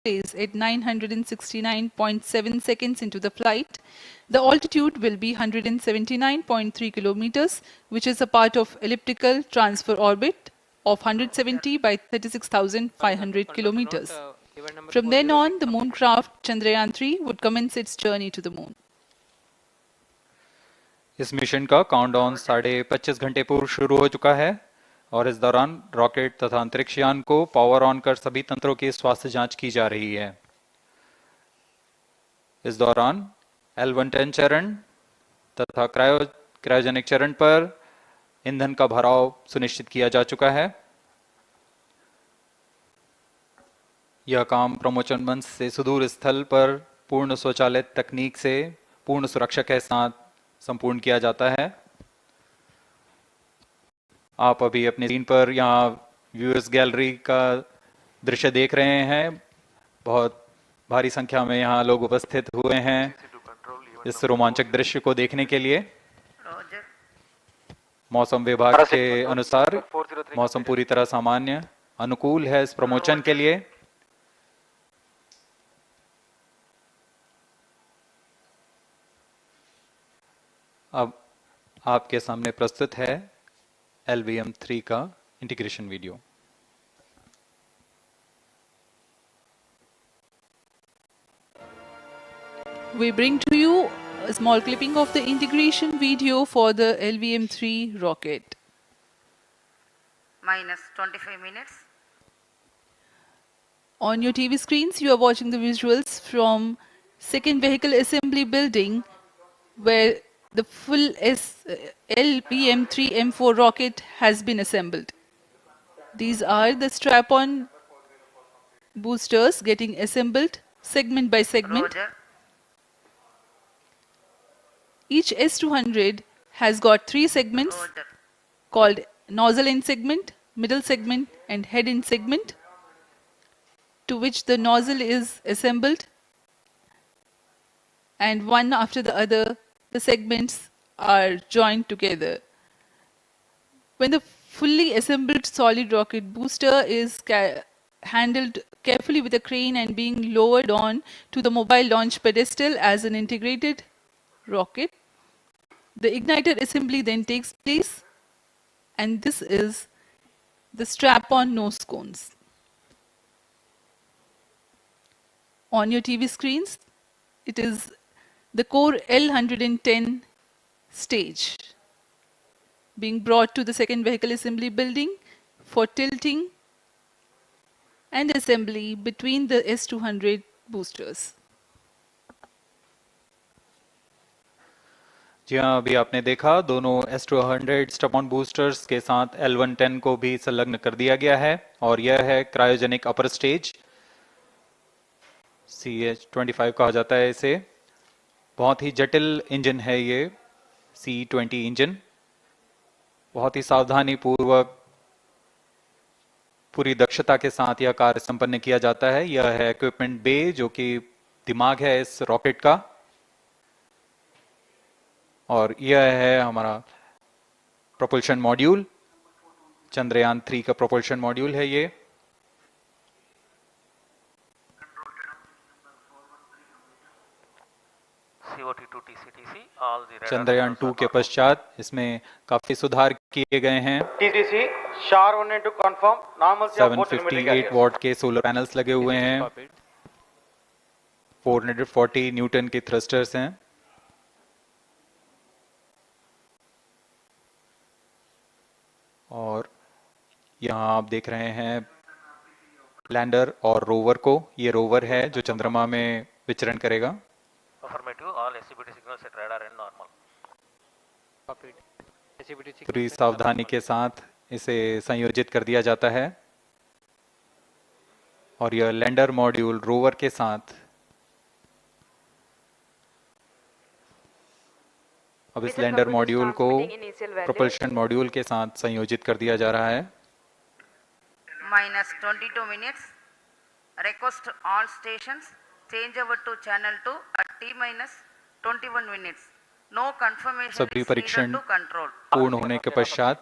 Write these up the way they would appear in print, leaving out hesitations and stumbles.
is at 969.7 seconds into the flight. The altitude will be 179.3 kilometers, which is a part of elliptical transfer orbit of 170 by 36,500 kilometers. From then on, the moon craft Chandrayaan-3 would commence its journey to the moon. इस mission का countdown 25.5 घंटे पूर्व शुरू हो चुका है और इस दौरान रॉकेट तथा अंतरिक्षयान को पावर ऑन कर सभी तंत्रों की स्वास्थ्य जांच की जा रही है। इस दौरान L110 चरण तथा क्रायोजेनिक चरण पर ईंधन का भराव सुनिश्चित किया जा चुका है। यह काम प्रमोचन मंच से सुदूर स्थल पर पूर्ण स्वचालित तकनीक से पूर्ण सुरक्षा के साथ संपूर्ण किया जाता है। आप अभी अपने स्क्रीन पर यहाँ व्यूअर्स गैलरी का दृश्य देख रहे हैं। बहुत भारी संख्या में यहाँ लोग उपस्थित हुए हैं इस रोमांचक दृश्य को देखने के लिए। मौसम विभाग के अनुसार मौसम पूरी तरह सामान्य अनुकूल है इस प्रमोचन के लिए। अब आपके सामने प्रस्तुत है LVM-3 का integration video. We bring to you a small clipping of the integration video for the LVM-3 rocket. Minus 25 minutes. On your TV screens, you are watching the visuals from second vehicle assembly building, where the full LVM-3 M4 rocket has been assembled. These are the strap-on boosters getting assembled segment by segment. Roger. Each S200 has got 3 segments Roger. called nozzle end segment, middle segment and head end segment, to which the nozzle is assembled, and one after the other the segments are joined together. When the fully assembled solid rocket booster is handled carefully with a crane and being lowered on to the mobile launch pedestal as an integrated rocket, the igniter assembly then takes place, and this is the strap-on nose cones. On your TV screens, it is the core L110 stage being brought to the second vehicle assembly building for tilting and assembly between the S200 boosters. जी हाँ, अभी आपने देखा दोनों S200 strap-on boosters के साथ L110 को भी संलग्न कर दिया गया है और यह है क्रायोजेनिक अपर स्टेज, CH-25 कहा जाता है इसे। बहुत ही जटिल इंजन है ये C-20 इंजन। बहुत ही सावधानी पूर्वक पूरी दक्षता के साथ यह कार्य संपन्न किया जाता है। यह है इक्विपमेंट बे, जो कि दिमाग है इस रॉकेट का, और यह है हमारा प्रोपल्शन मॉड्यूल, चंद्रयान 3 का प्रोपल्शन मॉड्यूल है ये। चंद्रयान 2 के पश्चात इसमें काफी सुधार किए गए हैं। 758 वॉट के सोलर पैनल्स लगे हुए हैं, 440 न्यूटन के थ्रस्टर्स हैं। और यहाँ आप देख रहे हैं लैंडर और रोवर को। ये रोवर है जो चंद्रमा में विचरण करेगा। पूरी सावधानी के साथ इसे संयोजित कर दिया जाता है और यह लैंडर मॉड्यूल रोवर के साथ अब इस लैंडर मॉड्यूल को प्रोपल्शन मॉड्यूल के साथ संयोजित कर दिया जा रहा है। Minus 22 minutes. Request all stations change over to channel 2 at T minus 21 minutes. No confirmation सभी is परीक्षण needed to control. पूर्ण होने के पश्चात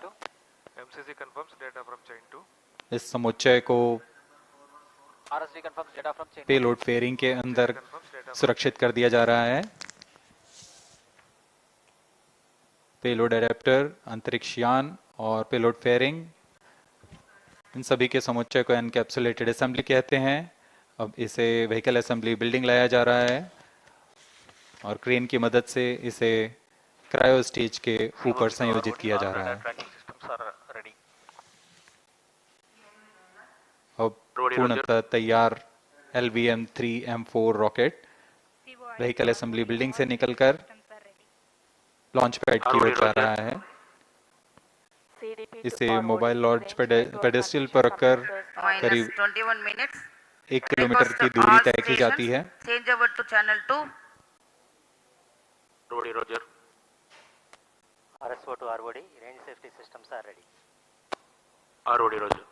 MCC confirms data from chain 2. इस समुच्चय को RSD confirms data from chain. Payload fairing के अंदर सुरक्षित कर दिया जा रहा है। पेलोड एडेप्टर, अंतरिक्ष यान और पेलोड फेयरिंग, इन सभी के समुच्चय को एनकैप्सुलेटेड असेंबली कहते हैं। अब इसे व्हीकल असेंबली बिल्डिंग लाया जा रहा है और क्रेन की मदद से इसे क्रायो स्टेज के ऊपर संयोजित किया जा रहा है। अब पूर्णतः तैयार LVM-3M4 rocket vehicle assembly building से निकलकर लॉन्च पैड की ओर जा रहा है। इसे मोबाइल लॉन्च पेडेस्टल पर रखकर करीब 21 minutes. 1 किलोमीटर की दूरी तय की जाती है। Change over to channel 2. Rodi, Roger. RSO to ROD, range safety systems are ready. Rodi, Roger.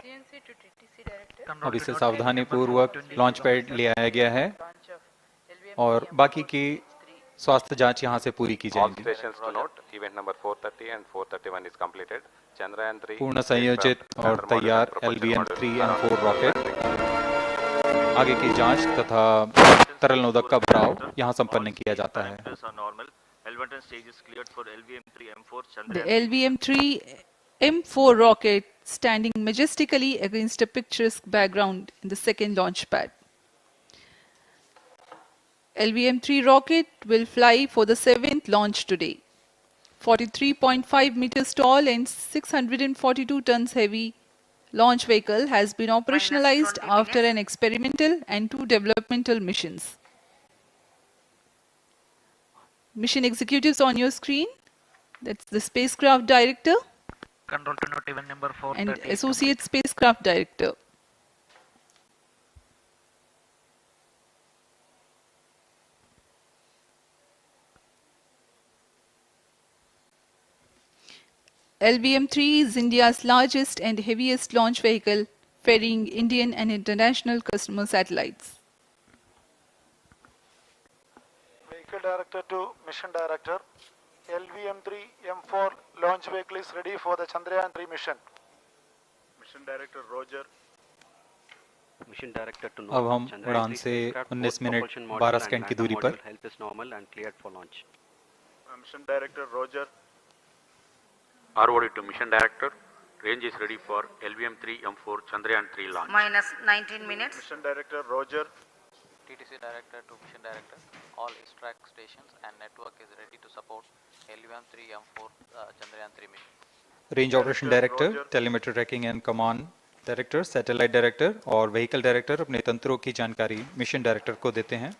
CNC to TTC director. अब इसे सावधानी पूर्वक लॉन्च पैड ले आया गया है और बाकी की स्वास्थ्य जांच यहां से पूरी की All जाएगी। stations to note, event number 430 and 431 is completed. Chandrayaan 3 पूर्ण संयोजित और तैयार LVM-3M4 रॉकेट आगे की जांच तथा तरल नोदक का भराव यहां संपन्न किया जाता है। The LVM-3M4 rocket standing majestically against a picturesque background in the second launch pad. LVM-3 rocket will fly for the 7th launch today. 43.5 meters tall and 642 tons heavy launch vehicle has been operationalized 20 after an experimental and 2 developmental missions. Mission executives on your screen. That's the spacecraft director Control to note event number 4 and associate spacecraft director. LVM-3 is India's largest and heaviest launch vehicle, ferrying Indian and international customer satellites. Vehicle Director to Mission Director. LVM-3M4 launch vehicle is ready for the Chandrayaan 3 mission. Mission Director Roger. Mission Director to अब हम उड़ान से 19 minute 12 second की दूरी पर health is normal and cleared for launch. Mission Director Roger. ROD to Mission Director. Range is ready for LVM-3M4 Chandrayaan 3 launch. Minus 19 minutes. Mission Director Roger. TTC Director to Mission Director. All extract stations and network is ready to support LVM-3M4 Chandrayaan 3 mission. Range operation director, telemetry tracking and command director, satellite director और vehicle director अपने तंत्रों की जानकारी mission director को देते हैं।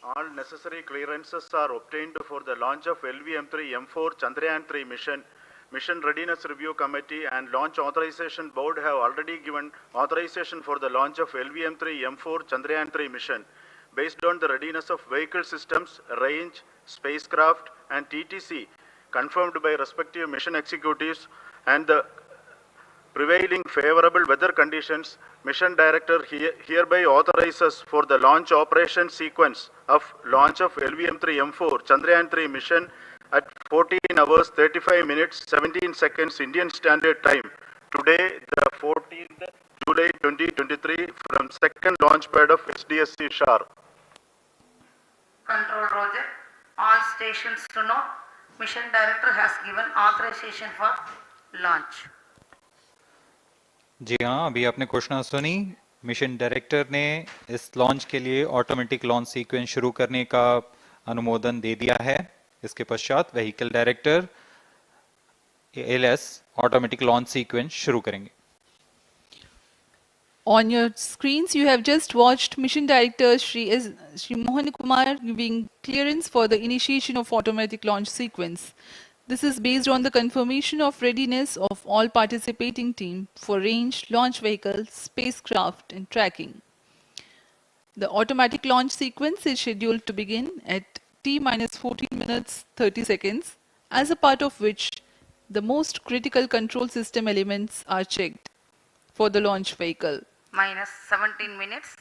All necessary clearances are obtained for the launch of LVM-3M4 Chandrayaan 3 mission. Mission Readiness Review Committee and Launch Authorization Board have already given authorization for the launch of LVM-3M4 Chandrayaan 3 mission. Based on the readiness of vehicle systems, range, spacecraft, and TTC, confirmed by respective mission executives, and the prevailing favorable weather conditions, Mission Director hereby authorizes for the launch operation sequence of launch of LVM-3M4 Chandrayaan 3 mission at 14 hours 35 minutes 17 seconds Indian Standard Time. Today, the 14th July 2023, from second launch pad of HDSC Shar. Control Roger. All stations to know. Mission Director has given authorization for launch. जी हाँ, अभी आपने घोषणा सुनी। Mission director ने इस launch के लिए automatic launch sequence शुरू करने का अनुमोदन दे दिया है। इसके पश्चात vehicle director ALS automatic launch sequence शुरू करेंगे। On your screens, you have just watched Mission Director Shri Mohan Kumar giving clearance for the initiation of automatic launch sequence. This is based on the confirmation of readiness of all participating team for range, launch vehicles, spacecraft, and tracking. The automatic launch sequence is scheduled to begin at T-14 minutes 30 seconds, as a part of which the most critical control system elements are checked for the launch vehicle. Minus 17 minutes.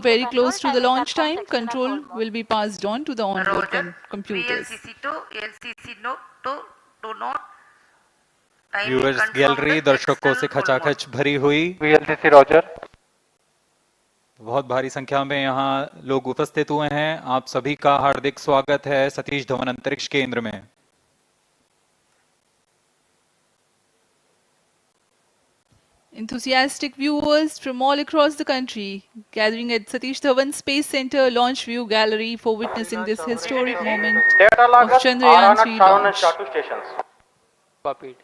Very close to the launch time, control will be passed on to the onboard Roger. computers. VLCC to LCC to note. Kindly viewers confirm gallery the दर्शकों से external full खचाखच भरी हुई, VLCC Roger. बहुत भारी संख्या में यहाँ लोग उपस्थित हुए हैं। आप सभी का हार्दिक स्वागत है सतीश धवन अंतरिक्ष केंद्र में। Enthusiastic viewers from all across the country gathering at Satish Dhawan Space Center Launch View Gallery for witnessing this historic moment of Chandrayaan 3 launch. Copied.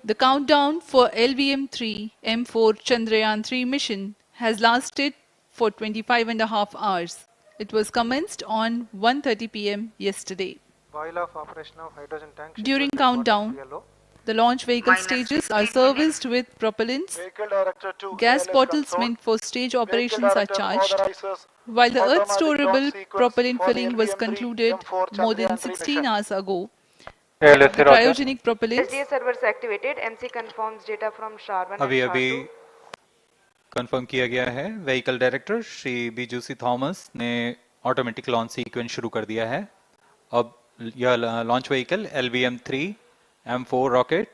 The countdown for LVM-3 M4 Chandrayaan 3 mission has lasted for 25.5 hours. It was commenced on 1:30 p.m. yesterday. While of operation of hydrogen tank. During scheduled countdown, report of PLO. the launch vehicle Minus stages 15 are serviced with propellants. Vehicle director to Gas ALS bottles console. meant for stage Vehicle operations are director charged. authorizes While the Earth automatic storable launch sequence propellant for the filling was LVM-3 concluded M4 more than Chandrayaan 3 16 mission. hours ago, VLCC the Roger. cryogenic propellants SDA servers activated. MC confirms data from SHAR-1 and अभी अभी SHAR-2. Confirm किया गया है, vehicle director Shri बीजूसी Thomas ने automatic launch sequence शुरू कर दिया है। अब यह launch vehicle LVM-3 M4 rocket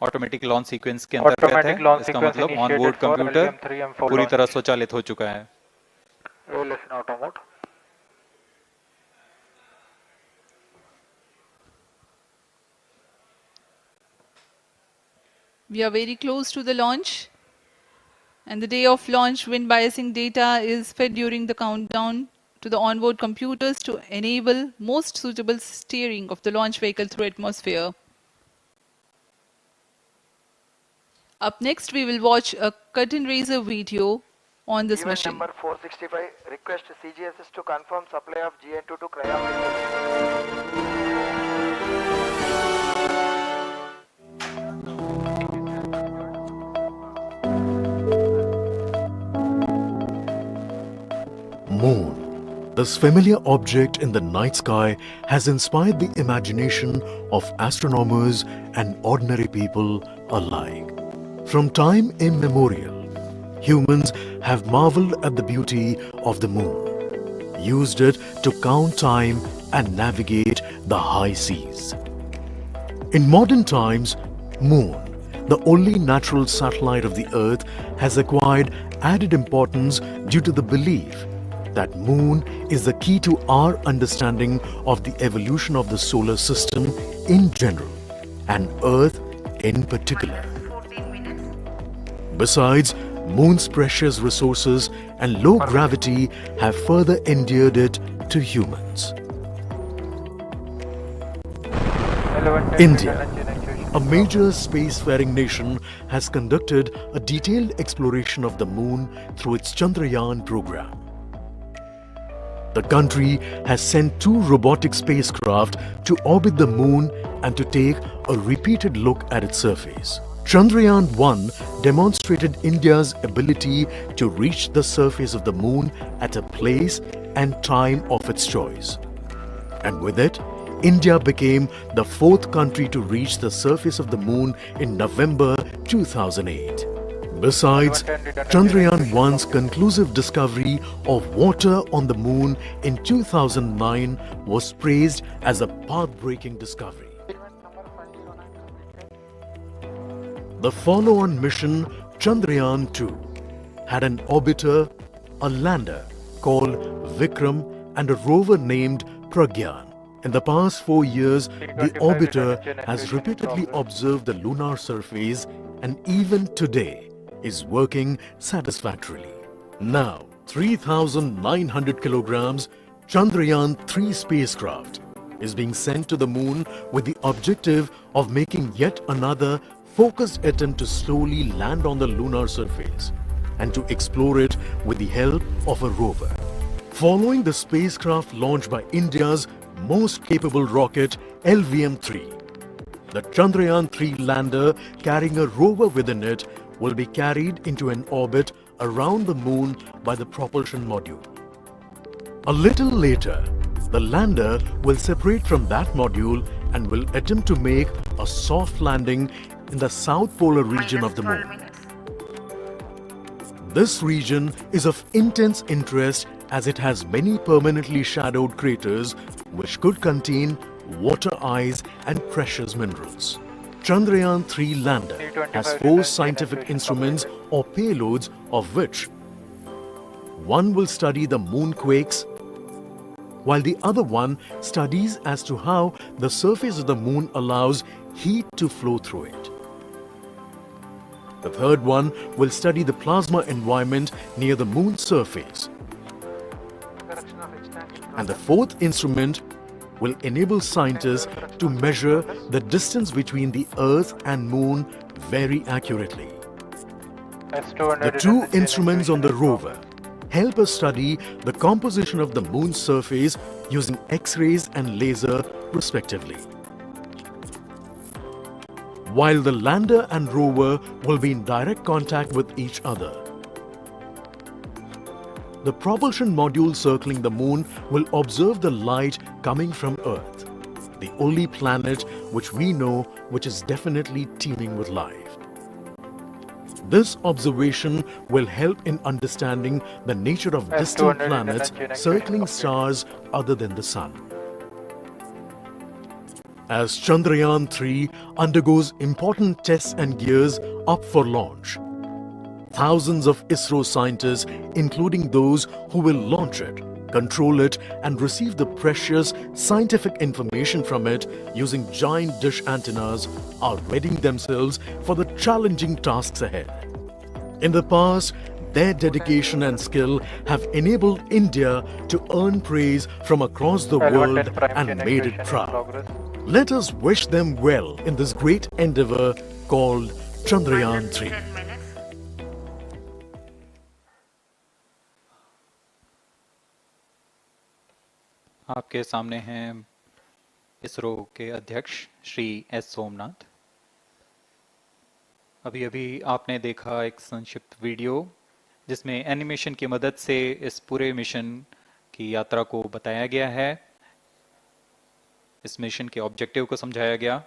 automatic launch sequence के अंतर्गत Automatic है। launch इसका sequence मतलब on board initiated for computer LVM-3 M4 पूरी launch. तरह स्वचालित हो चुका है। ALS in auto mode. we are very close to the launch, and the day of launch wind biasing data is fed during the countdown to the onboard computers to enable most suitable steering of the launch vehicle through atmosphere. Up next, we will watch a curtain raiser video on this Event mission. number 465. Request CGSS to confirm supply of GN2 to cryogenic. Moon. This familiar object in the night sky has inspired the imagination of astronomers and ordinary people alike. From time immemorial, humans have marveled at the beauty of the moon, used it to count time and navigate the high seas. In modern times, Moon, the only natural satellite of the Earth, has acquired added importance due to the belief that Moon is the key to our understanding of the evolution of the solar system in general and Earth in particular. 14 minutes. Besides, Moon's precious resources and low gravity have further endeared it to humans. India, a major spacefaring nation, has conducted a detailed exploration of the Moon through its Chandrayaan program. The country has sent 2 robotic spacecraft to orbit the Moon and to take a repeated look at its surface. Chandrayaan-1 demonstrated India's ability to reach the surface of the Moon at a place and time of its choice. And with it, India became the 4th country to reach the surface of the Moon in November 2008. Besides, Chandrayaan-1's conclusive discovery of water on the Moon in 2009 was praised as a path-breaking discovery. The follow-on mission, Chandrayaan-2, had an orbiter, a lander called Vikram, and a rover named Pragyan. In the past 4 years, the orbiter has repeatedly observed the lunar surface and even today is working satisfactorily. Now, 3,900 kilograms Chandrayaan-3 spacecraft is being sent to the Moon with the objective of making yet another focused attempt to slowly land on the lunar surface and to explore it with the help of a rover. Following the spacecraft launched by India's most capable rocket LVM-3, the Chandrayaan-3 lander carrying a rover within it will be carried into an orbit around the Moon by the propulsion module. A little later, the lander will separate from that module and will attempt to make a soft landing in the south polar region of the Minus 12 Moon. minutes. This region is of intense interest as it has many permanently shadowed craters which could contain water ice and precious minerals. Chandrayaan-3 lander has 4 scientific instruments or payloads, of which one will study the moonquakes, while the other one studies as to how the surface of the moon allows heat to flow through it. The third one will study the plasma environment near the moon's surface. And the fourth instrument will enable scientists to measure the distance between the Earth and Moon very accurately. The 2 instruments on the rover help us study the composition of the Moon's surface using X-rays and laser respectively, while the lander and rover will be in direct contact with each other. The propulsion module circling the Moon will observe the light coming from Earth, the only planet which we know which is definitely teeming with life. This observation will help in understanding the nature of distant planets circling stars other than the Sun. As Chandrayaan-3 undergoes important tests and gears up for launch, thousands of ISRO scientists, including those who will launch it, control it and receive the precious scientific information from it using giant dish antennas, are readying themselves for the challenging tasks ahead. In the past, their dedication and skill have enabled India to earn praise from across the world and made it proud. Let us wish them well in this great endeavor called Chandrayaan-3. 10 minutes. आपके सामने हैं इसरो के अध्यक्ष Shri S Somnath. अभी अभी आपने देखा एक संक्षिप्त वीडियो जिसमें एनिमेशन की मदद से इस पूरे मिशन की यात्रा को बताया गया है, इस मिशन के ऑब्जेक्टिव को समझाया गया।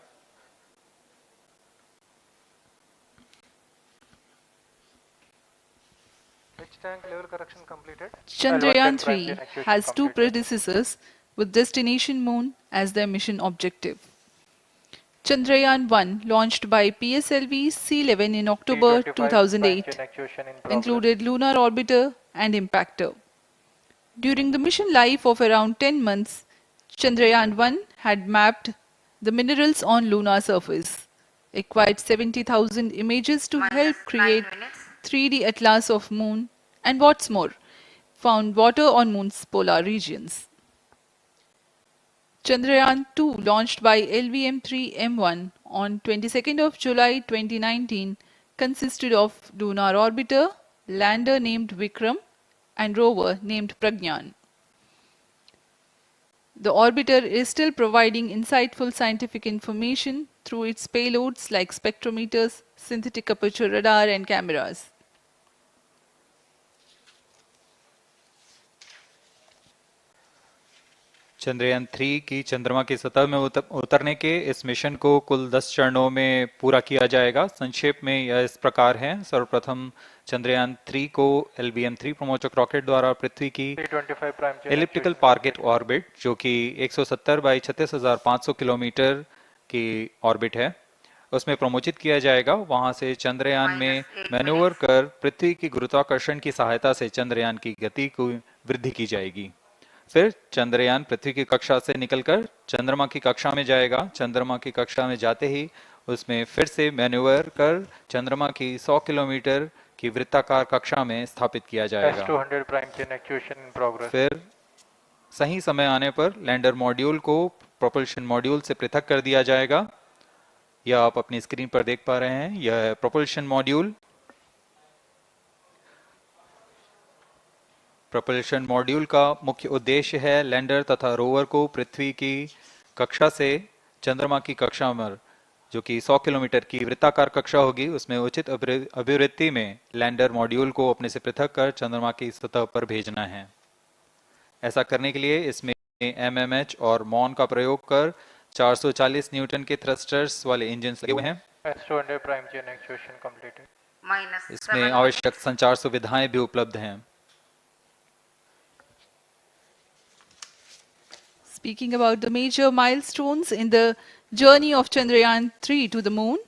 Chandrayaan-3 has 2 predecessors with destination Moon as their mission objective. Chandrayaan-1, launched by PSLV C-11 in October 2008, included lunar orbiter and impactor. During the mission life of around 10 months, Chandrayaan-1 had mapped the minerals on lunar surface, acquired 70,000 images to help create 3D atlas of Moon, and what's more, found water on Moon's polar regions. Chandrayaan-2, launched by LVM-3M1 on 22nd of July 2019, consisted of lunar orbiter, lander named Vikram, and rover named Pragyan. The orbiter is still providing insightful scientific information through its payloads like spectrometers, synthetic aperture radar, and cameras. Chandrayaan-3 की चंद्रमा की सतह में उतरने के इस mission को कुल 10 चरणों में पूरा किया जाएगा। संक्षेप में यह इस प्रकार है। सर्वप्रथम चंद्रयान-3 को LVM-3 प्रमोचक रॉकेट द्वारा पृथ्वी की एलिप्टिकल टारगेट ऑर्बिट, जो कि 170 बाई 36,500 किलोमीटर की ऑर्बिट है, उसमें प्रमोचित किया जाएगा। वहां से चंद्रयान में मैन्यूवर कर पृथ्वी की गुरुत्वाकर्षण की सहायता से चंद्रयान की गति को वृद्धि की जाएगी। फिर चंद्रयान पृथ्वी की कक्षा से निकलकर चंद्रमा की कक्षा में जाएगा। चंद्रमा की कक्षा में जाते ही उसमें फिर से मैन्यूवर कर चंद्रमा की 100 किलोमीटर की वृत्ताकार कक्षा में स्थापित किया जाएगा। फिर सही समय आने पर लैंडर मॉड्यूल को प्रोपल्शन मॉड्यूल से पृथक कर दिया जाएगा। यह आप अपनी स्क्रीन पर देख पा रहे हैं, यह है प्रोपल्शन मॉड्यूल। प्रोपल्शन मॉड्यूल का मुख्य उद्देश्य है लैंडर तथा रोवर को पृथ्वी की कक्षा से चंद्रमा की कक्षा में, जो कि 100 किलोमीटर की वृत्ताकार कक्षा होगी, उसमें उचित अभिवृत्ति में लैंडर मॉड्यूल को अपने से पृथक कर चंद्रमा की सतह पर भेजना है। ऐसा करने के लिए इसमें MMH और MON का प्रयोग कर 440 न्यूटन के थ्रस्टर्स वाले इंजन लगे हुए हैं। इसमें आवश्यक संचार सुविधाएं भी उपलब्ध हैं। speaking about the major milestones in the journey of Chandrayaan-3 to the moon.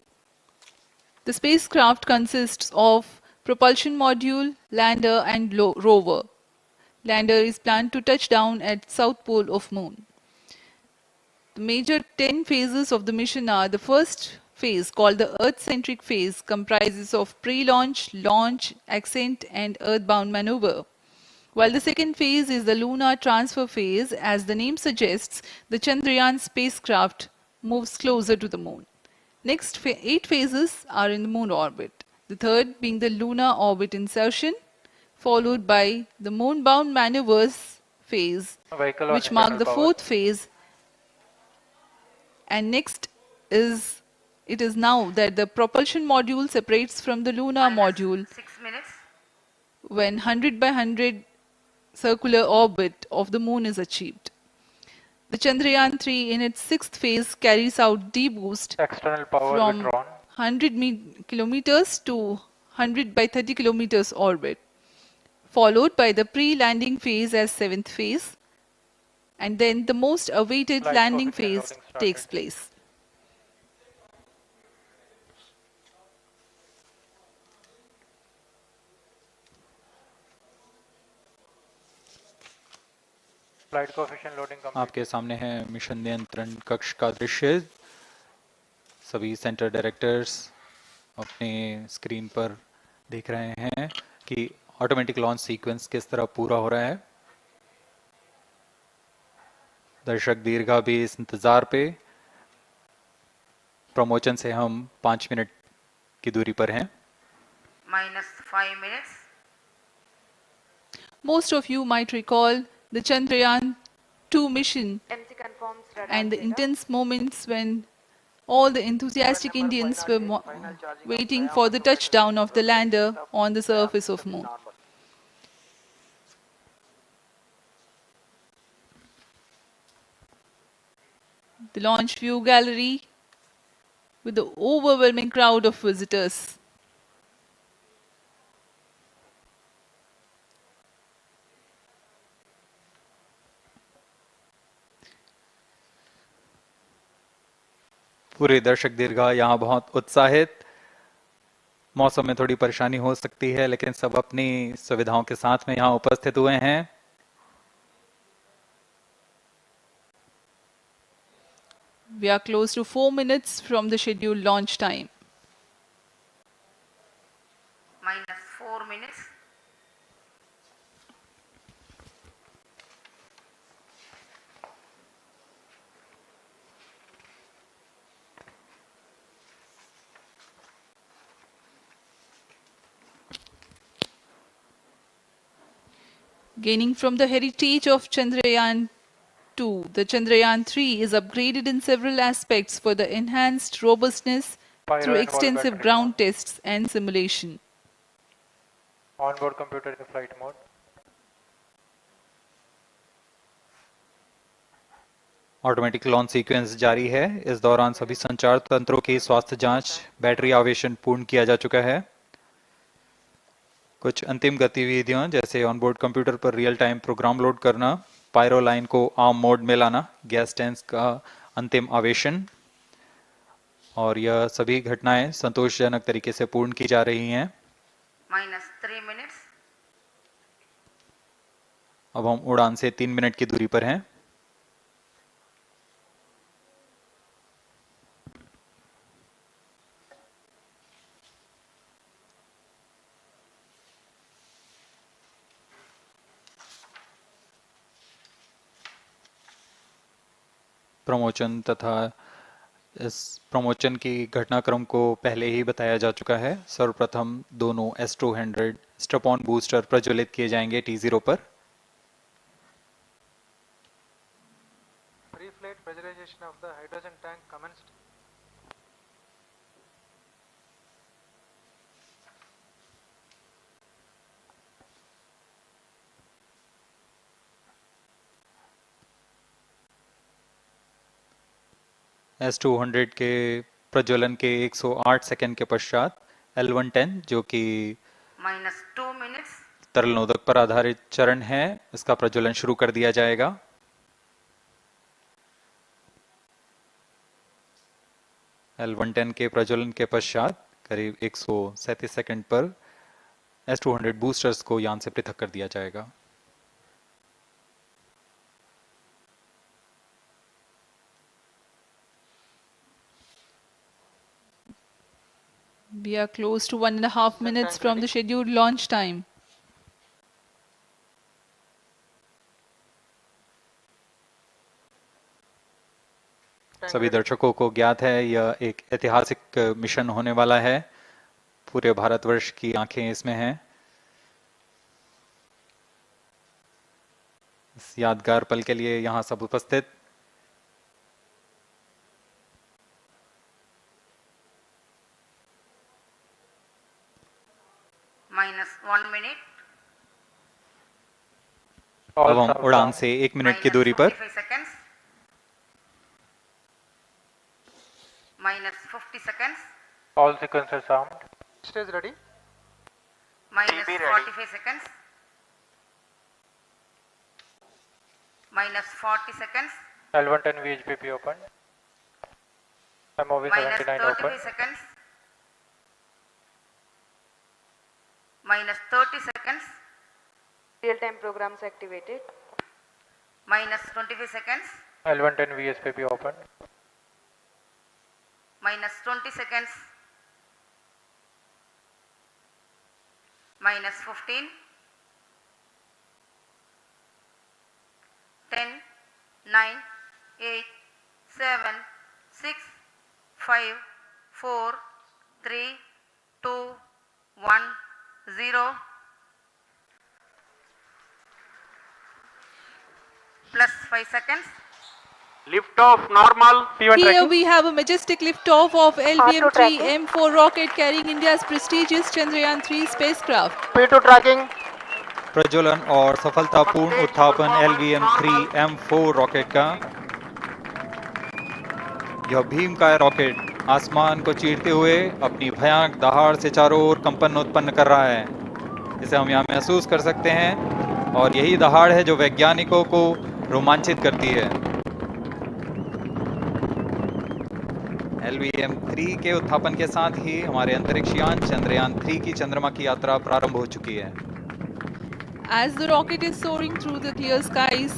The spacecraft consists of propulsion module, lander and rover. Lander is planned to touch down at south pole of moon. The major 10 phases of the mission are: the first phase, called the Earth-centric phase, comprises of pre-launch, launch, ascent and earthbound maneuver. While the second phase is the lunar transfer phase, as the name suggests, the Chandrayaan spacecraft moves closer to the moon. Next 8 phases are in the moon orbit, the third being the lunar orbit insertion, followed by the moon-bound maneuvers phase, Vehicle on which mark internal the power. fourth phase. And next is, it is now that the propulsion module separates from the lunar module 6 minutes. when 100 by 100 circular orbit of the moon is achieved. The Chandrayaan-3 in its sixth phase carries out D-boost External power from withdrawn. 100 kilometers to 100 by 30 kilometers orbit, followed by the pre-landing phase as seventh phase, and then the most awaited Flight landing coefficient phase loading takes started. place. Flight coefficient loading complete. आपके सामने है mission नियंत्रण कक्ष का दृश्य। सभी centre directors अपने screen पर देख रहे हैं कि ऑटोमेटिक लॉन्च सीक्वेंस किस तरह पूरा हो रहा है। दर्शक दीर्घा भी इस इंतजार पे। प्रमोशन से हम 5 मिनट की दूरी पर हैं। -5 minutes. Most of you might recall the Chandrayaan-2 mission MC confirms radar and the data. intense moments when all the enthusiastic Indians were waiting for the touchdown of the lander on the surface of moon. The launch view gallery with the overwhelming crowd of visitors. पूरे दर्शक दीर्घा यहाँ बहुत उत्साहित। मौसम में थोड़ी परेशानी हो सकती है, लेकिन सब अपनी सुविधाओं के साथ में यहाँ उपस्थित हुए हैं। We are close to 4 minutes from the scheduled launch time. -4 minutes. Gaining from the heritage of Chandrayaan-2, the Chandrayaan-3 is upgraded in several aspects for the enhanced robustness Pyro through and wall extensive battery ground tests and simulation. Onboard computer in flight mode. Automatic launch sequence जारी है। इस दौरान सभी संचार तंत्रों की स्वास्थ्य जांच, बैटरी आवेशन पूर्ण किया जा चुका है। कुछ अंतिम गतिविधियां जैसे ऑनबोर्ड कंप्यूटर पर रियल टाइम प्रोग्राम लोड करना, पायरो लाइन को आर्म मोड में लाना, गैस टैंक का अंतिम आवेशन, और यह सभी घटनाएं संतोषजनक तरीके से पूर्ण की जा रही हैं। -3 minutes. अब हम उड़ान से 3 मिनट की दूरी पर हैं। प्रमोशन तथा इस प्रमोशन की घटनाक्रम को पहले ही बताया जा चुका है। सर्वप्रथम दोनों S200 स्ट्रप-ऑन बूस्टर प्रज्वलित किए जाएंगे T0 पर। Pre-flight pressurization of the hydrogen tank commenced. S200 के प्रज्वलन के 108 सेकंड के पश्चात L110 जो कि -2 minutes. तरल नोदक पर आधारित चरण है, इसका प्रज्वलन शुरू कर दिया जाएगा। L110 के प्रज्वलन के पश्चात करीब 137 सेकंड पर S200 बूस्टर्स को यान से पृथक कर दिया जाएगा। We are close to 1.5 minutes from the scheduled launch time. सभी दर्शकों को ज्ञात है यह एक ऐतिहासिक मिशन होने वाला है। पूरे भारतवर्ष की आंखें इसमें हैं। इस यादगार पल के लिए यहाँ सब उपस्थित -1 minute. अब हम उड़ान से 1 मिनट की दूरी पर -45 seconds. -50 seconds. All sequences armed. Stage ready. -45 seconds. -40 seconds. L110 VHPP open. MOV 79 -35 open. seconds. -30 seconds. Real-time programs activated. -25 seconds. L110 VSPP open. -20 seconds. -15. 10, 9, 8, 7, 6, 5, 4, 3, 2, 1, 0. Plus 5 seconds. Lift off normal. Here we have a majestic liftoff of LVM-3 M4 rocket carrying India's prestigious Chandrayaan-3 spacecraft. P2 tracking. प्रज्वलन और सफलतापूर्ण उत्थापन LVM-3 M4 rocket का। यह भीम का rocket आसमान को चीरते हुए अपनी भयानक दहाड़ से चारों ओर कंपन उत्पन्न कर रहा है। इसे हम यहाँ महसूस कर सकते हैं और यही दहाड़ है जो वैज्ञानिकों को रोमांचित करती है। LVM-3 के उत्थापन के साथ ही हमारे अंतरिक्ष यान चंद्रयान-3 की चंद्रमा की यात्रा प्रारंभ हो चुकी है। As the rocket is soaring through the clear skies,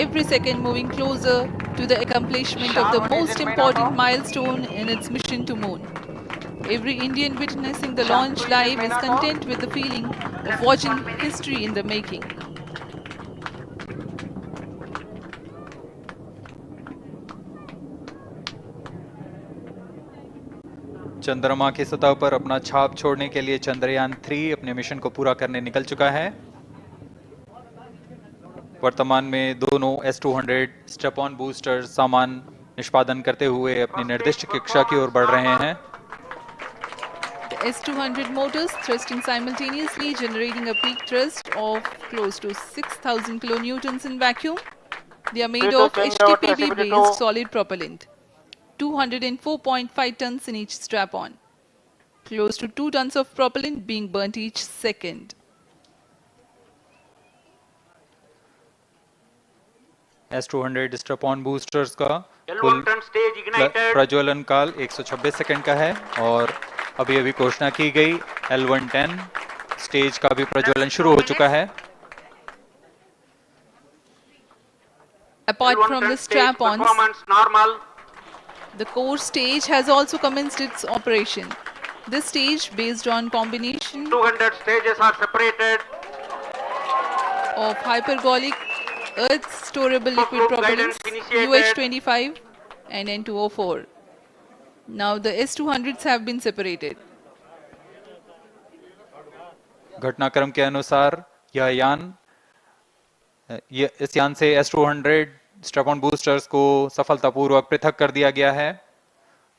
every second moving closer to the accomplishment of the most important milestone in its mission to moon. Every Indian witnessing the launch live is content with the feeling of watching history in the making. चंद्रमा की सतह पर अपना छाप छोड़ने के लिए चंद्रयान-3 अपने मिशन को पूरा करने निकल चुका है। वर्तमान में दोनों S200 स्टेप ऑन बूस्टर सामान निष्पादन करते हुए अपनी निर्दिष्ट कक्षा की ओर बढ़ रहे हैं। The S200 motors thrusting simultaneously, generating a peak thrust of close to 6,000 kilonewtons in vacuum. They are made of HTPB-based solid propellant, 204.5 tons in each strap-on, close to 2 tons of propellant being burnt each second. S200 strap-on boosters का कुल प्रज्वलन काल 126 second का है और अभी अभी घोषणा की गई L110 स्टेज का भी प्रज्वलन शुरू हो चुका है। Apart from the strap-ons, the core stage has also commenced its operation. This stage, based on combination 200 stages are separated of hypergolic Earth storable liquid propellants UH-25 and N2O4. Now the S200s have been separated. घटनाक्रम के अनुसार इस यान से S200 strap-on boosters को सफलतापूर्वक पृथक कर दिया गया है।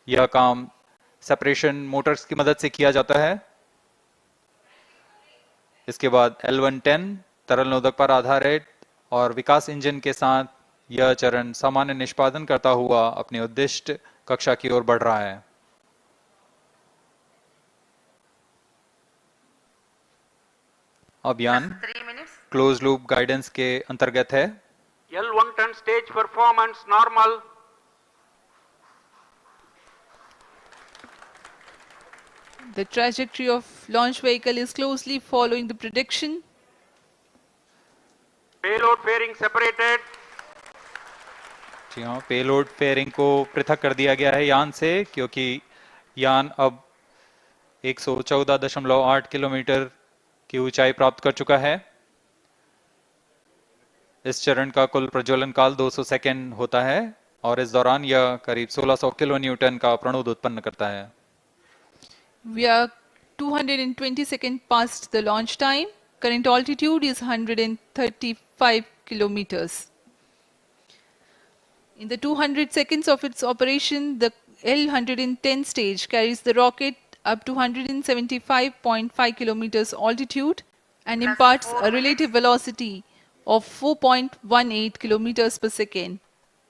यह काम सेपरेशन मोटर्स की मदद से किया जाता है। इसके बाद L110 तरल नोदक पर आधारित और विकास इंजन के साथ यह चरण सामान्य निष्पादन करता हुआ अपनी उद्दिष्ट कक्षा की ओर बढ़ रहा है। अभियान क्लोज लूप गाइडेंस के अंतर्गत है। L110 stage performance normal. The trajectory of launch vehicle is closely following the prediction. Payload fairing separated. जी हाँ, पेलोड फेयरिंग को पृथक कर दिया गया है यान से, क्योंकि यान अब 114.8 किलोमीटर की ऊंचाई प्राप्त कर चुका है। इस चरण का कुल प्रज्वलन काल 200 सेकेंड होता है और इस दौरान यह करीब 1600 किलो न्यूटन का प्रणोद उत्पन्न करता है। We are 220 seconds past the launch time. Current altitude is 135 kilometers. In the 200 seconds of its operation, the L-110 stage carries the rocket up to 175.5 kilometers altitude and imparts a relative velocity of 4.18 kilometers per second,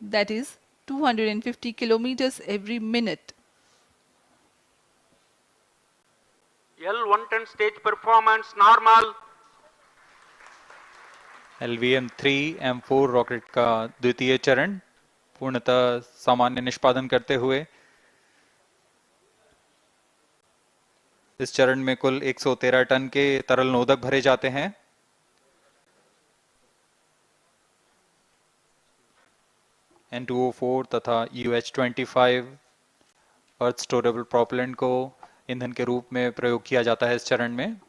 that is 250 kilometers every minute. L-110 stage performance normal. LVM-3 M4 rocket का द्वितीय चरण पूर्णतः सामान्य निष्पादन करते हुए इस चरण में कुल 113 टन के तरल नोदक भरे जाते हैं। N2O4 तथा UH-25 अर्थ स्टोरेबल प्रोपेलेंट को ईंधन के रूप में प्रयोग किया जाता है इस चरण में।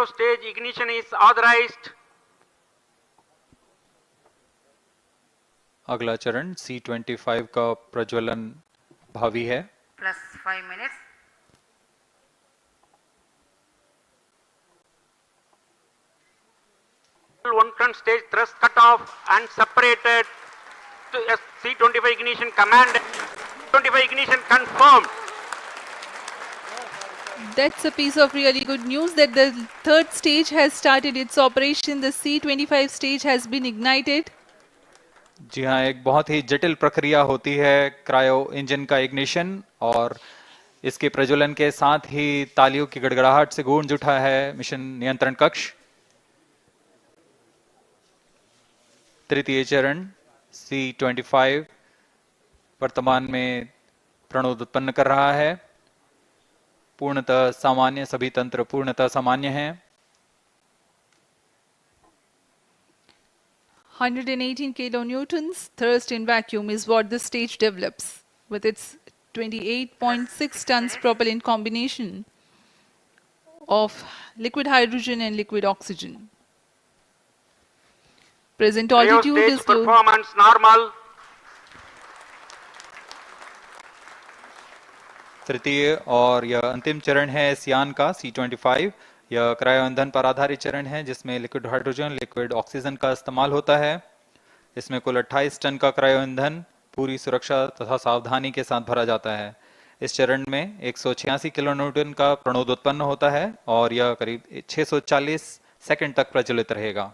Stage ignition is authorized. अगला चरण C-25 का प्रज्वलन भावी है। Plus 5 minutes. L-110 stage thrust cut off and separated to C-25 ignition command. 25 ignition confirmed. That's a piece of really good news that the third stage has started its operation. The C-25 stage has been ignited. जी हाँ, एक बहुत ही जटिल प्रक्रिया होती है cryo engine का ignition, और इसके प्रज्वलन के साथ ही तालियों की गड़गड़ाहट से गूंज उठा है मिशन नियंत्रण कक्ष। तृतीय चरण C-25 वर्तमान में प्रणोद उत्पन्न कर रहा है। पूर्णतः सामान्य, सभी तंत्र पूर्णतः सामान्य हैं। 118 kilonewtons thrust in vacuum is what this stage develops with its 28.6 tons propellant combination of liquid hydrogen and liquid oxygen. Present altitude is close. Performance normal. तृतीय और यह अंतिम चरण है इस यान का C-25। यह क्रायो ईंधन पर आधारित चरण है जिसमें लिक्विड हाइड्रोजन, लिक्विड ऑक्सीजन का इस्तेमाल होता है। इसमें कुल 28 टन का क्रायो ईंधन पूरी सुरक्षा तथा सावधानी के साथ भरा जाता है। इस चरण में 186 किलो न्यूटन का प्रणोद उत्पन्न होता है और यह करीब 640 सेकंड तक प्रज्वलित रहेगा।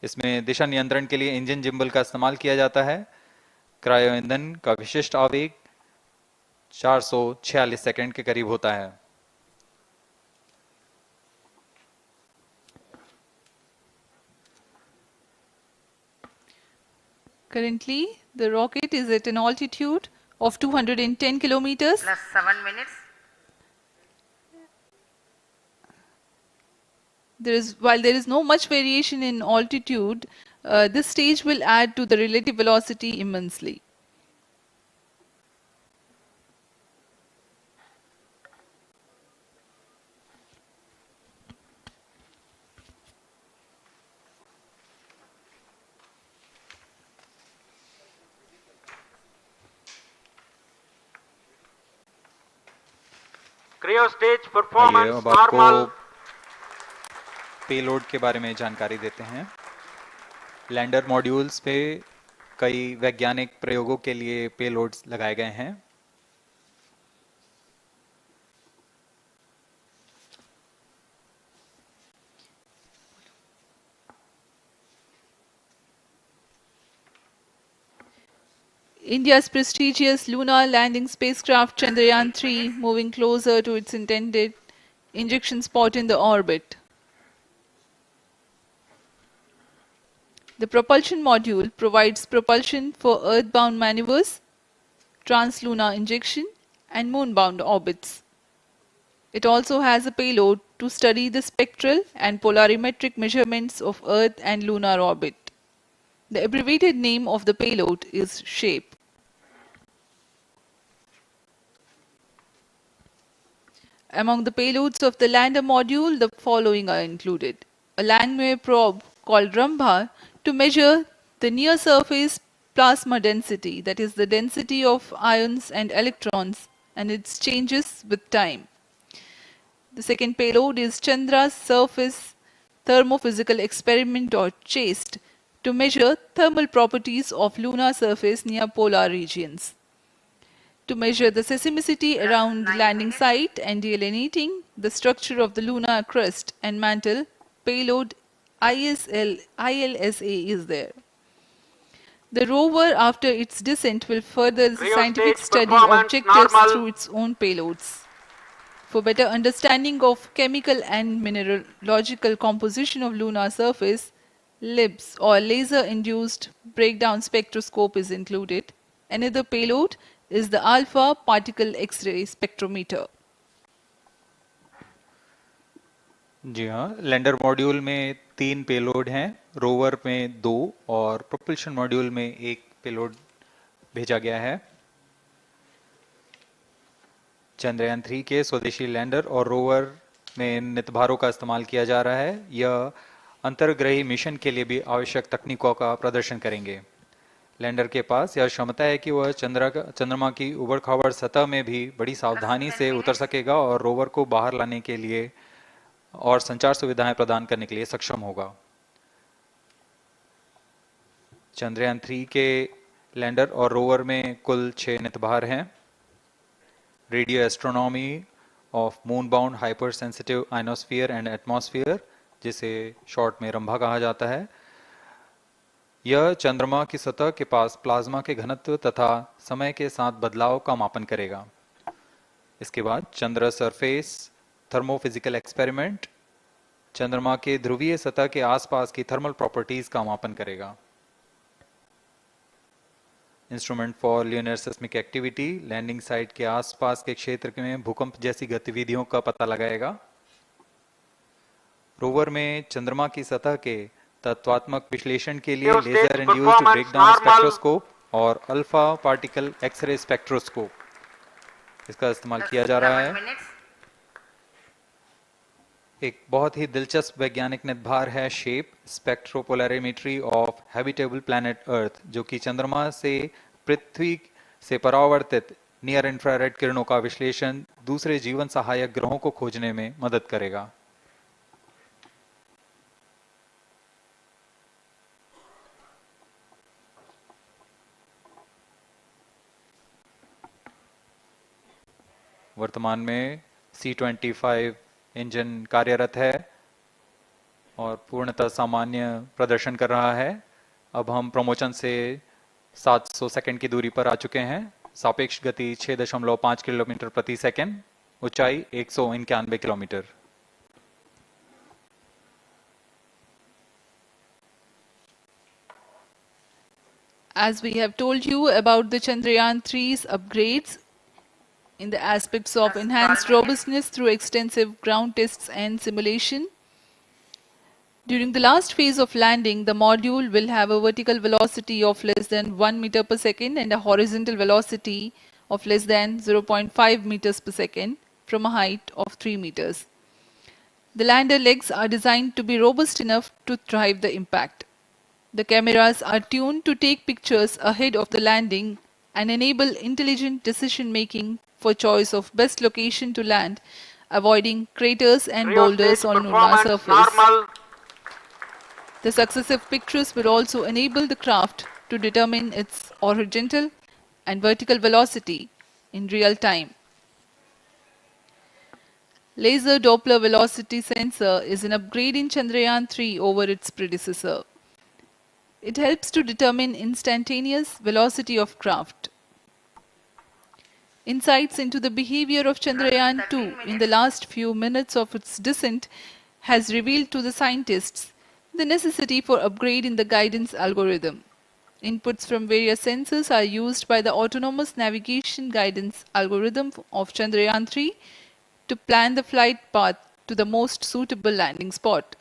इसमें दिशा नियंत्रण के लिए इंजन जिम्बल का इस्तेमाल किया जाता है। क्रायो ईंधन का विशिष्ट आवेग 446 सेकंड के करीब होता है। Currently, the rocket is at an altitude of 210 kilometers. Plus 7 minutes. While there is no much variation in altitude, this stage will add to the relative velocity immensely. Cryo stage आइए performance अब आपको normal. Payload के बारे में जानकारी देते हैं। Lander modules पे कई वैज्ञानिक प्रयोगों के लिए पेलोड्स लगाए गए हैं। India's prestigious lunar landing spacecraft Chandrayaan-3 moving closer to its intended injection spot in the orbit. The propulsion module provides propulsion for earthbound maneuvers, translunar injection, and moonbound orbits. It also has a payload to study the spectral and polarimetric measurements of Earth and lunar orbit. The abbreviated name of the payload is SHAPE. Among the payloads of the lander module, the following are included. A Langmuir probe called Rambha to measure the near-surface plasma density, that is the density of ions and electrons, and its changes with time. The second payload is Chandra's Surface Thermophysical Experiment, or CHASTE, to measure thermal properties of lunar surface near polar regions. To measure the seismicity around the landing site and delineating the structure of the lunar crust and mantle, payload ILSA is there. The rover, after its descent, will further the scientific study objectives through its own payloads. For better understanding of chemical and mineralogical composition of lunar surface, LIBS, or laser-induced breakdown spectroscope, is included. Another payload is the alpha particle X-ray spectrometer. जी हाँ, lander module में 3 payload हैं, rover में 2 और propulsion module में 1 payload भेजा गया है। चंद्रयान 3 के स्वदेशी लैंडर और रोवर में नितभारों का इस्तेमाल किया जा रहा है। यह अंतर्ग्रही मिशन के लिए भी आवश्यक तकनीकों का प्रदर्शन करेंगे। लैंडर के पास यह क्षमता है कि वह चंद्रमा की उबड़-खाबड़ सतह में भी बड़ी सावधानी से उतर सकेगा और रोवर को बाहर लाने के लिए और संचार सुविधाएं प्रदान करने के लिए सक्षम होगा। चंद्रयान 3 के लैंडर और रोवर में कुल 6 नितभार हैं। Radio astronomy of moon bound hyper sensitive ionosphere and atmosphere, जिसे शॉर्ट में रंभा कहा जाता है, यह चंद्रमा की सतह के पास प्लाज्मा के घनत्व तथा समय के साथ बदलाव का मापन करेगा। इसके बाद चंद्र सरफेस थर्मोफिजिकल एक्सपेरिमेंट चंद्रमा के ध्रुवीय सतह के आसपास की थर्मल प्रॉपर्टीज का मापन करेगा। Instrument for lunar seismic activity landing site के आसपास के क्षेत्र में भूकंप जैसी गतिविधियों का पता लगाएगा। रोवर में चंद्रमा की सतह के तत्वात्मक विश्लेषण के लिए लेजर इंड्यूस्ड ब्रेकडाउन स्पेक्ट्रोस्कोप और अल्फा पार्टिकल एक्सरे स्पेक्ट्रोस्कोप इसका इस्तेमाल किया जा रहा है। एक बहुत ही दिलचस्प वैज्ञानिक नितभार है shape स्पेक्ट्रोपोलैरिमेट्री of habitable planet earth, जो कि चंद्रमा से पृथ्वी से परावर्तित नियर इंफ्रारेड किरणों का विश्लेषण दूसरे जीवन सहायक ग्रहों को खोजने में मदद करेगा। वर्तमान में C-25 इंजन कार्यरत है और पूर्णतः सामान्य प्रदर्शन कर रहा है। अब हम प्रमोशन से 700 सेकंड की दूरी पर आ चुके हैं। सापेक्ष गति 6.5 किलोमीटर प्रति सेकंड, ऊंचाई 191 kilometre. As we have told you about the Chandrayaan 3's upgrades in the aspects of enhanced robustness through extensive ground tests and simulation. During the last phase of landing, the module will have a vertical velocity of less than 1 meter per second and a horizontal velocity of less than 0.5 meters per second from a height of 3 meters. The lander legs are designed to be robust enough to thrive the impact. The cameras are tuned to take pictures ahead of the landing and enable intelligent decision making for choice of best location to land, avoiding craters and boulders on lunar surface. The successive pictures will also enable the craft to determine its horizontal and vertical velocity in real time. Laser Doppler velocity sensor is an upgrade in Chandrayaan 3 over its predecessor. It helps to determine instantaneous velocity of craft. Insights into the behavior of Chandrayaan 2 in the last few minutes of its descent has revealed to the scientists The necessity for upgrade in the guidance algorithm. Inputs from various sensors are used by the autonomous navigation guidance algorithm of Chandrayaan-3 to plan the flight path to the most suitable landing spot.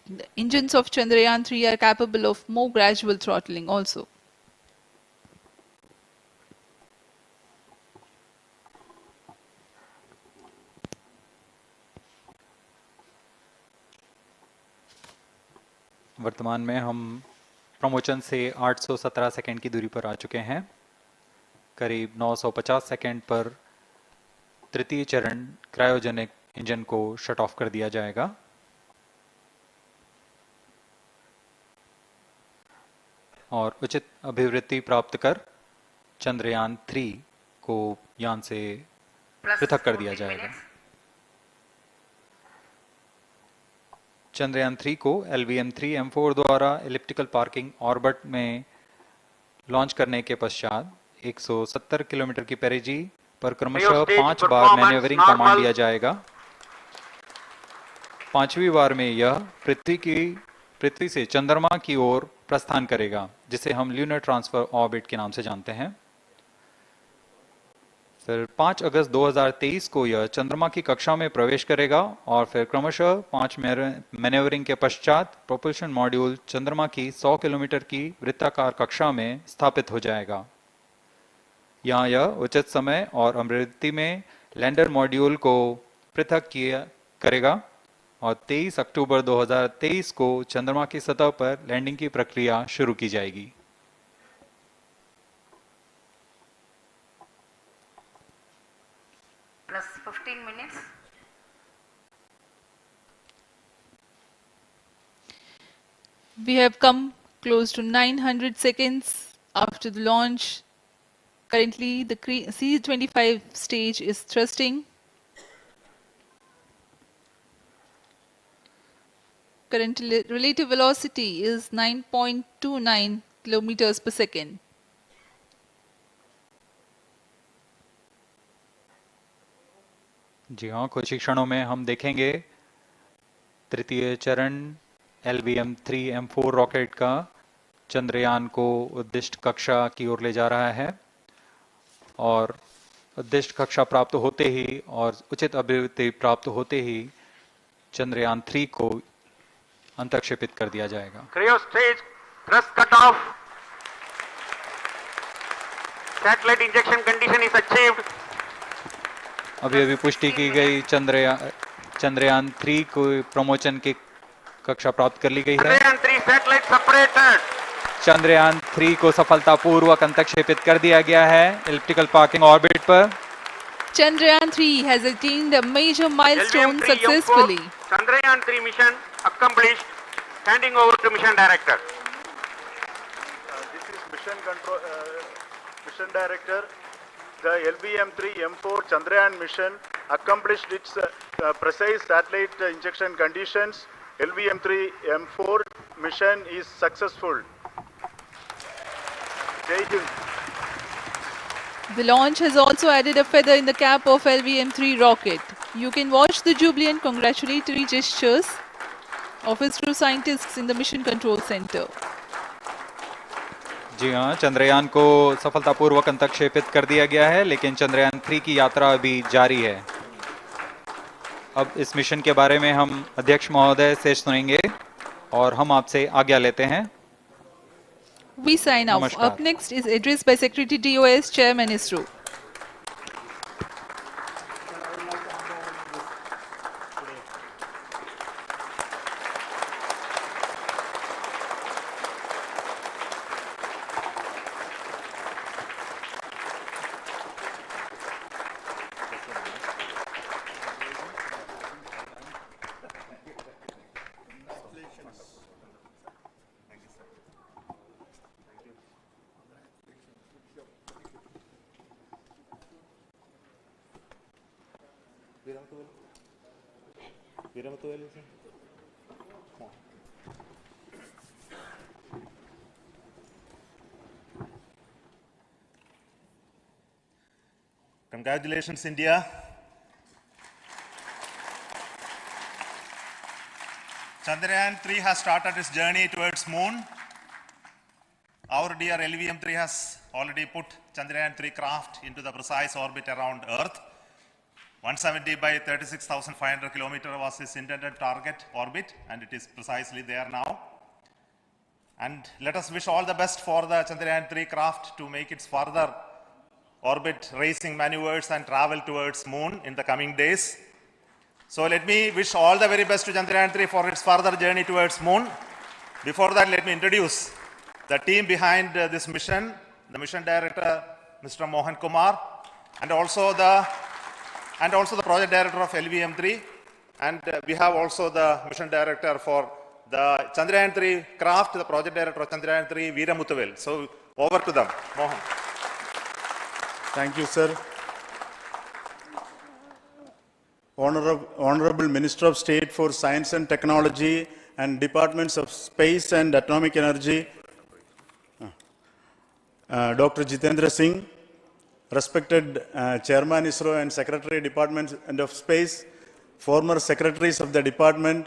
The engines of Chandrayaan-3 are capable of more gradual throttling also. वर्तमान में हम promotion से 817 second की दूरी पर आ चुके हैं। करीब 950 सेकंड पर तृतीय चरण क्रायोजेनिक इंजन को शट ऑफ कर दिया जाएगा। और उचित अभिवृत्ति प्राप्त कर चंद्रयान 3 को यान से पृथक कर दिया जाएगा। चंद्रयान 3 को LVM-3M4 द्वारा एलिप्टिकल पार्किंग ऑर्बिट में लॉन्च करने के पश्चात 170 किलोमीटर की पेरिजी पर क्रमशः 5 बार मैन्यूवरिंग कमांड दिया जाएगा। 5वीं बार में यह पृथ्वी से चंद्रमा की ओर प्रस्थान करेगा, जिसे हम ल्यूनर ट्रांसफर ऑर्बिट के नाम से जानते हैं। फिर 5 अगस्त 2023 को यह चंद्रमा की कक्षा में प्रवेश करेगा और फिर क्रमशः 5 मैन्यूवरिंग के पश्चात प्रोपल्शन मॉड्यूल चंद्रमा की 100 किलोमीटर की वृत्ताकार कक्षा में स्थापित हो जाएगा। यहाँ यह उचित समय और अभिवृत्ति में लैंडर मॉड्यूल को पृथक करेगा और 23 अक्टूबर 2023 को चंद्रमा की सतह पर लैंडिंग की प्रक्रिया शुरू की जाएगी। Plus 15 minutes. We have come close to 900 seconds after the launch. Currently, the C-25 stage is thrusting. Current relative velocity is 9.29 kilometers per second. जी हाँ, कुछ ही क्षणों में हम देखेंगे तृतीय चरण LVM-3M4 रॉकेट का चंद्रयान को उद्दिष्ट कक्षा की ओर ले जा रहा है और उद्दिष्ट कक्षा प्राप्त होते ही और उचित अभिवृत्ति प्राप्त होते ही चंद्रयान 3 को अंतक्षेपित कर दिया जाएगा। Cryo stage thrust cutoff. Satellite injection condition is achieved. अभी पुष्टि की गई चंद्रयान 3 को प्रमोशन की कक्षा प्राप्त कर ली गई है। Chandrayaan 3 satellite separated. चंद्रयान 3 को सफलतापूर्वक अंतक्षेपित कर दिया गया है एलिप्टिकल पार्किंग ऑर्बिट पर। Chandrayaan 3 has attained a major milestone successfully. Chandrayaan 3 mission accomplished. Handing over to mission director. This is mission director. The LVM-3M4 Chandrayaan mission accomplished its precise satellite injection conditions. LVM-3M4 mission is successful. The launch has also added a feather in the cap of LVM-3 rocket. You can watch the jubilant congratulatory gestures of ISRO scientists in the Mission Control Center. जी हाँ, चंद्रयान को सफलतापूर्वक अंतक्षेपित कर दिया गया है, लेकिन चंद्रयान 3 की यात्रा अभी जारी है। अब इस मिशन के बारे में हम अध्यक्ष महोदय से सुनेंगे और हम आपसे आज्ञा लेते हैं। We sign off. Up next is address by Secretary DOS, Chairman ISRO. Congratulations, India. Chandrayaan 3 has started its journey towards moon. Our dear LVM-3 has already put Chandrayaan 3 craft into the precise orbit around Earth. 170 by 36,500 kilometers was its intended target orbit, and it is precisely there now. And let us wish all the best for the Chandrayaan 3 craft to make its further orbit racing maneuvers and travel towards moon in the coming days. So let me wish all the very best to Chandrayaan 3 for its further journey towards moon. Before that, let me introduce the team behind this mission, the mission director, Mr. Mohan Kumar, and also the project director of LVM-3. And we have also the mission director for the Chandrayaan 3 craft, the project director of Chandrayaan 3, Veera Muthuvel. So over to them, Mohan. Thank you, sir. Honorable Minister of State for Science and Technology and Departments of Space and Atomic Energy, Dr. Jitendra Singh, respected Chairman ISRO and Secretary Department of Space, former secretaries of the department,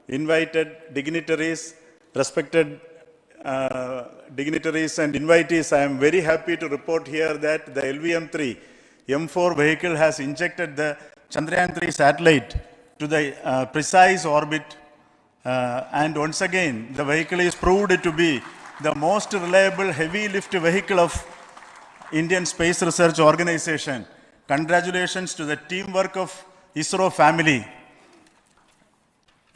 invited dignitaries, respected dignitaries and invitees, I am very happy to report here that the LVM-3 M4 vehicle has injected the Chandrayaan 3 satellite to the precise orbit, and once again the vehicle is proved to be the most reliable heavy lift vehicle of Indian Space Research Organization. Congratulations to the teamwork of ISRO family.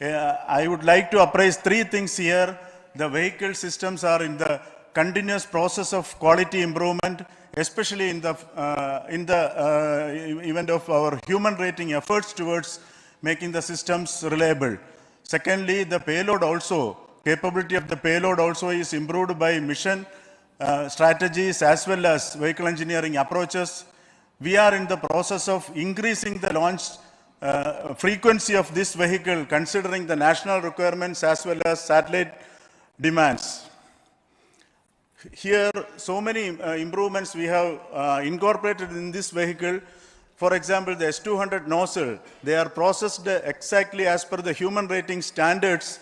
I would like to appraise three things here. The vehicle systems are in the continuous process of quality improvement, especially in the event of our human rating efforts towards making the systems reliable. Secondly, the payload also, capability of the payload also is improved by mission strategies as well as vehicle engineering approaches. We are in the process of increasing the launch frequency of this vehicle considering the national requirements as well as satellite demands. Here, so many improvements we have incorporated in this vehicle. For example, the S200 nozzle, they are processed exactly as per the human rating standards,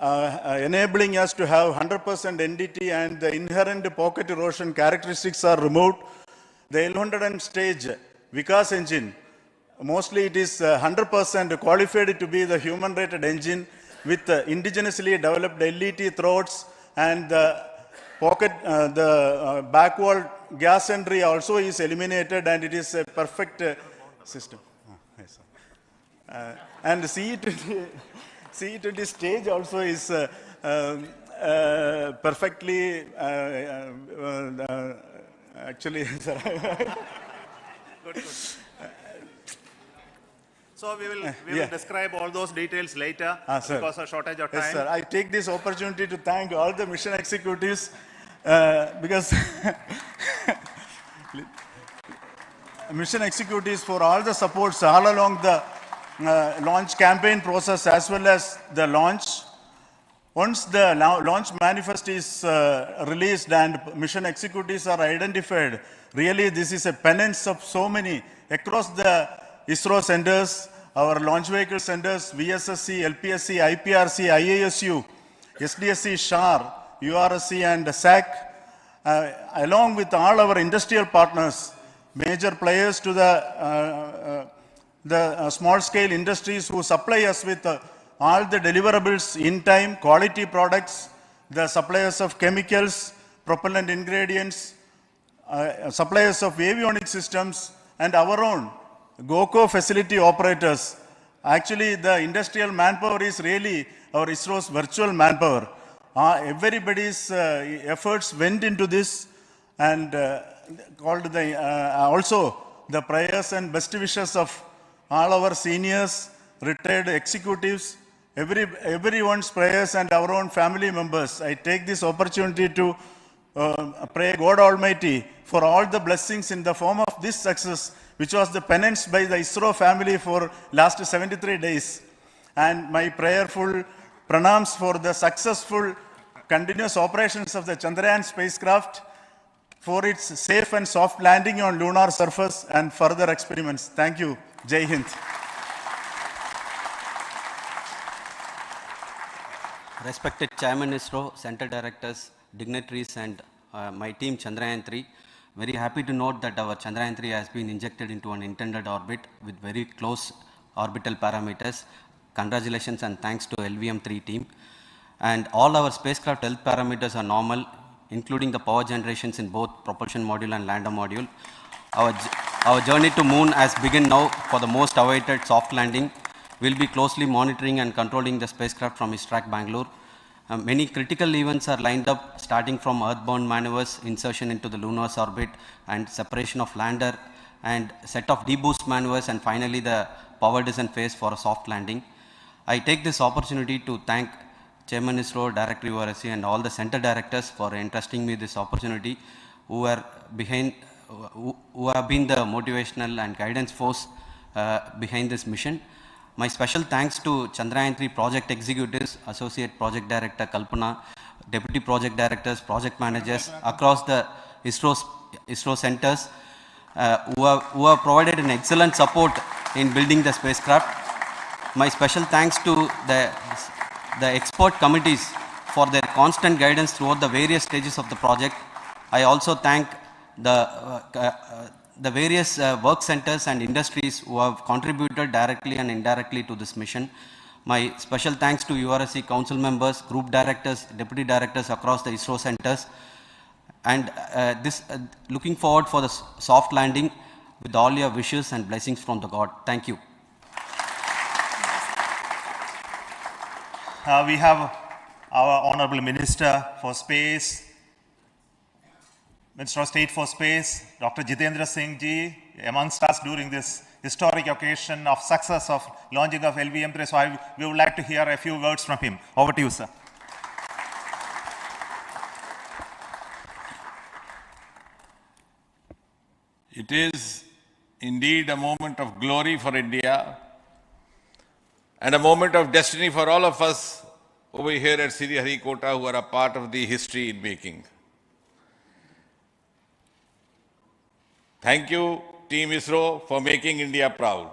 enabling us to have 100% NDT, and the inherent pocket erosion characteristics are removed. The L100 stage Vikas engine, mostly it is 100% qualified to be the human rated engine with indigenously developed LET throats, and the pocket, the back wall gas entry also is eliminated, and it is a perfect system. Yes, and CE20 stage also is perfectly, actually, good. So we will describe all those details later because of shortage of time. Yes, sir. I take this opportunity to thank all the mission executives because mission executives for all the supports all along the launch campaign process as well as the launch. Once the launch manifest is released and mission executives are identified, really this is a penance of so many across the ISRO centers, our launch vehicle centers, VSSC, LPSC, IPRC, IASU, SDSC, SHAR, URSC and SAC, along with all our industrial partners, major players to the small-scale industries who supply us with all the deliverables in time, quality products, the suppliers of chemicals, propellant ingredients, suppliers of avionics systems, and our own GOCO facility operators. Actually, the industrial manpower is really our ISRO's virtual manpower. Everybody's efforts went into this, and also the prayers and best wishes of all our seniors, retired executives, everyone's prayers and our own family members. I take this opportunity to pray God Almighty for all the blessings in the form of this success, which was the penance by the ISRO family for last 73 days. And my prayerful pranams for the successful continuous operations of the Chandrayaan spacecraft, for its safe and soft landing on lunar surface and further experiments. Thank you. Jai Hind. Respected Chairman ISRO, Center Directors, dignitaries and my team Chandrayaan-3, very happy to note that our Chandrayaan-3 has been injected into an intended orbit with very close orbital parameters. Congratulations and thanks to LVM-3 team. And all our spacecraft health parameters are normal, including the power generations in both propulsion module and lander module. Our journey to moon has begun now for the most awaited soft landing. We'll be closely monitoring and controlling the spacecraft from ISTRAC Bangalore. Many critical events are lined up, starting from earthbound maneuvers, insertion into the lunar orbit, and separation of lander, and set of deboost maneuvers, and finally the power descent phase for a soft landing. I take this opportunity to thank Chairman ISRO, Director URSC, and all the center directors for entrusting me this opportunity, who have been the motivational and guidance force behind this mission. My special thanks to Chandrayaan-3 project executives, Associate Project Director Kalpana, Deputy Project Directors, Project Managers across the ISRO centers who have provided an excellent support in building the spacecraft. My special thanks to the expert committees for their constant guidance throughout the various stages of the project. I also thank the various work centers and industries who have contributed directly and indirectly to this mission. My special thanks to URSC council members, group directors, deputy directors across the ISRO centers, and looking forward for the soft landing with all your wishes and blessings from the God. Thank you. We have our Honorable Minister for Space, Minister of State for Space, Dr. Jitendra Singh ji, amongst us during this historic occasion of success of launching of LVM-3. So we would like to hear a few words from him. Over to you, sir. It is indeed a moment of glory for India and a moment of destiny for all of us over here at Sriharikota who are a part of the history in making. Thank you, Team ISRO, for making India proud.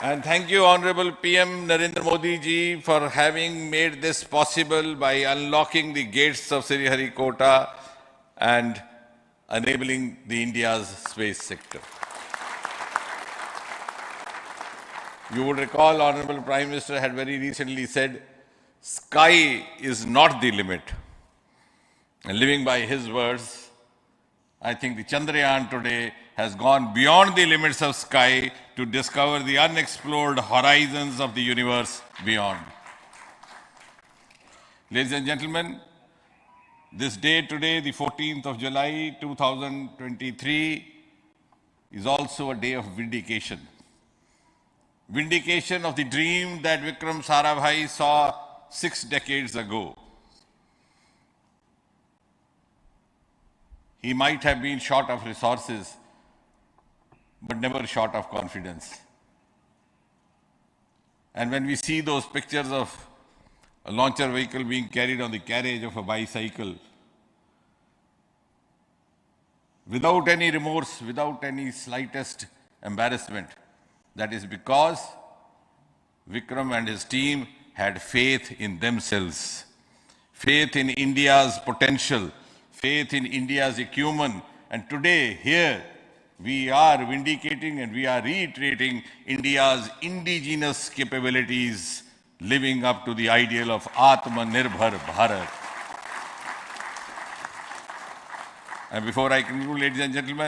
And thank you, Honorable PM Narendra Modi ji, for having made this possible by unlocking the gates of Sriharikota and enabling the India's space sector. You would recall, Honorable Prime Minister had very recently said, sky is not the limit. And living by his words, I think the Chandrayaan today has gone beyond the limits of sky to discover the unexplored horizons of the universe beyond. Ladies and gentlemen, this day today, the 14th of July 2023, is also a day of vindication. Vindication of the dream that Vikram Sarabhai saw 6 decades ago. He might have been short of resources, but never short of confidence. And when we see those pictures of a launcher vehicle being carried on the carriage of a bicycle, without any remorse, without any slightest embarrassment, that is because Vikram and his team had faith in themselves, faith in India's potential, faith in India's acumen. And today, here, we are vindicating and we are reiterating India's indigenous capabilities, living up to the ideal of Atmanirbhar Bharat. And before I conclude, ladies and gentlemen,